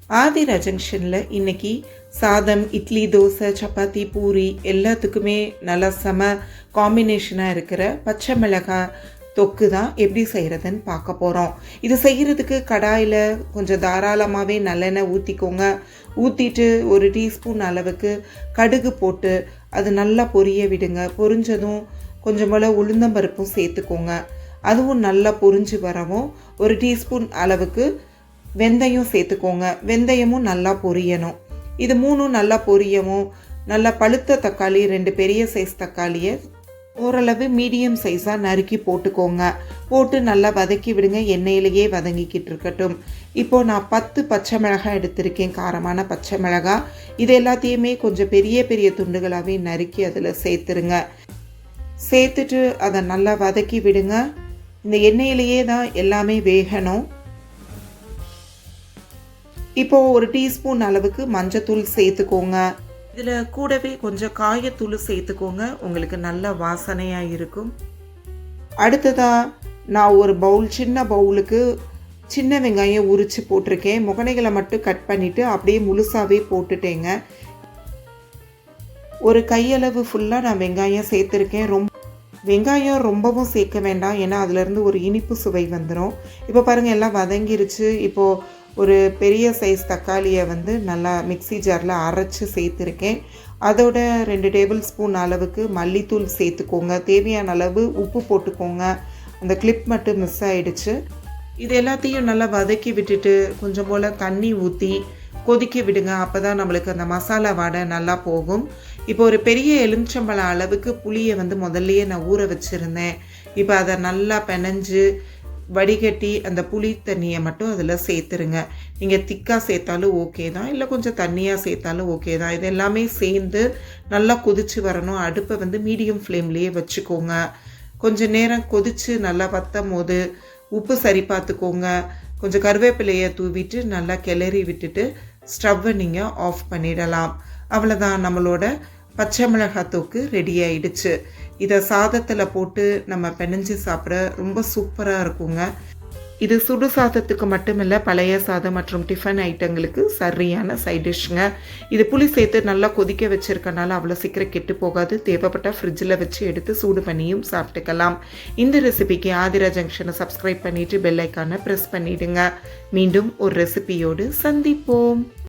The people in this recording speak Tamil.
ஆதிரா ஜங்ஷனில் இன்றைக்கி சாதம், இட்லி, தோசை, சப்பாத்தி, பூரி எல்லாத்துக்குமே நல்லா செம காம்பினேஷனாக இருக்கிற பச்சை மிளகாய் தொக்கு தான் எப்படி செய்கிறதுன்னு பார்க்க போகிறோம். இது செய்கிறதுக்கு கடாயில் கொஞ்சம் தாராளமாகவே நல்லெண்ணெய் ஊற்றிக்கோங்க. ஊற்றிட்டு ஒரு டீஸ்பூன் அளவுக்கு கடுகு போட்டு அது நல்லா பொரிய விடுங்க. பொரிஞ்சதும் கொஞ்சம் போல் உளுந்தம்பருப்பும் சேர்த்துக்கோங்க. அதுவும் நல்லா பொரிஞ்சு வரவும் ஒரு டீஸ்பூன் அளவுக்கு வெந்தயம் சேர்த்துக்கோங்க. வெந்தயமும் நல்லா பொரியணும். இது மூணும் நல்லா பொரியவும் நல்லா பழுத்த தக்காளி 2 பெரிய சைஸ் தக்காளியை ஓரளவு மீடியம் சைஸாக நறுக்கி போட்டுக்கோங்க. போட்டு நல்லா வதக்கி விடுங்க. எண்ணெயிலேயே வதங்கிக்கிட்டு இருக்கட்டும். இப்போது நான் 10 பச்சை மிளகாய் எடுத்திருக்கேன், காரமான பச்சை மிளகாய். இது எல்லாத்தையுமே கொஞ்சம் பெரிய பெரிய துண்டுகளாகவே நறுக்கி அதில் சேர்த்துருங்க. சேர்த்துட்டு அதை நல்லா வதக்கி விடுங்க. இந்த எண்ணெயிலேயே தான் எல்லாமே வேகணும். இப்போது ஒரு டீஸ்பூன் அளவுக்கு மஞ்சத்தூள் சேர்த்துக்கோங்க. இதில் கூடவே கொஞ்சம் காயத்தூள் சேர்த்துக்கோங்க. உங்களுக்கு நல்ல வாசனையாக இருக்கும். அடுத்ததாக நான் ஒரு சின்ன பவுலுக்கு சின்ன வெங்காயம் உரித்து போட்டிருக்கேன். முகனைகளை மட்டும் கட் பண்ணிவிட்டு அப்படியே முழுசாகவே போட்டுட்டேங்க. ஒரு கையளவு ஃபுல்லாக நான் வெங்காயம் சேர்த்துருக்கேன். வெங்காயம் ரொம்பவும் சேர்க்க வேண்டாம், ஏன்னா அதுலேருந்து ஒரு இனிப்பு சுவை வந்துடும். இப்போ பாருங்கள், எல்லாம் வதங்கிருச்சு. இப்போது ஒரு பெரிய சைஸ் தக்காளியை நல்லா மிக்ஸி ஜாரில் அரைச்சி சேர்த்துருக்கேன். அதோட 2 டேபிள் ஸ்பூன் அளவுக்கு மல்லித்தூள் சேர்த்துக்கோங்க. தேவையான அளவு உப்பு போட்டுக்கோங்க. அந்த கிளிப் மட்டும் மிஸ் ஆகிடுச்சு. இது எல்லாத்தையும் நல்லா வதக்கி விட்டுட்டு கொஞ்சம் போல் தண்ணி ஊற்றி கொதிக்க விடுங்க. அப்போ தான் நம்மளுக்கு அந்த மசாலா வாடை நல்லா போகும். இப்போ ஒரு பெரிய எலுமிச்சம்பழம் அளவுக்கு புளியை முதல்லையே நான் ஊற வச்சுருந்தேன். இப்போ அதை நல்லா பெனஞ்சு வடிகட்டி அந்த புளி தண்ணியை மட்டும் அதில் சேர்த்துருங்க. நீங்கள் திக்காக சேர்த்தாலும் ஓகே தான், இல்லை கொஞ்சம் தண்ணியாக சேர்த்தாலும் ஓகே தான். இது எல்லாமே சேர்ந்து நல்லா கொதித்து வரணும். அடுப்பை மீடியம் ஃப்ளேம்லேயே வச்சுக்கோங்க. கொஞ்சம் நேரம் கொதித்து நல்லா வற்றும் போது உப்பு சரி பார்த்துக்கோங்க. கொஞ்சம் கருவேப்பிலையை தூவிட்டு நல்லா கிளறி விட்டுட்டு ஸ்டவ்வை நீங்கள் ஆஃப் பண்ணிடலாம். அவ்வளோதான், நம்மளோட பச்சை மிளகாய் தொக்கு ரெடி ஆயிடுச்சு. இதை சாதத்தில் போட்டு நம்ம பெனஞ்சு சாப்பிட ரொம்ப சூப்பராக இருக்குங்க. இது சுடு சாதத்துக்கு மட்டும் இல்லை, பழைய சாதம் மற்றும் டிஃபன் ஐட்டங்களுக்கு சரியான சைட் டிஷ்ங்க. இது புளி சேர்த்து நல்லா கொதிக்க வச்சுருக்கனால அவ்வளோ சீக்கிரம் கெட்டு போகாது. தேவைப்பட்டால் ஃப்ரிட்ஜில் வச்சு எடுத்து சூடு பண்ணியும் சாப்பிட்டுக்கலாம். இந்த ரெசிபிக்கு ஆதிரா ஜங்ஷனை சப்ஸ்கிரைப் பண்ணிவிட்டு பெல் ஐக்கானை ப்ரெஸ் பண்ணிவிடுங்க. மீண்டும் ஒரு ரெசிபியோடு சந்திப்போம்.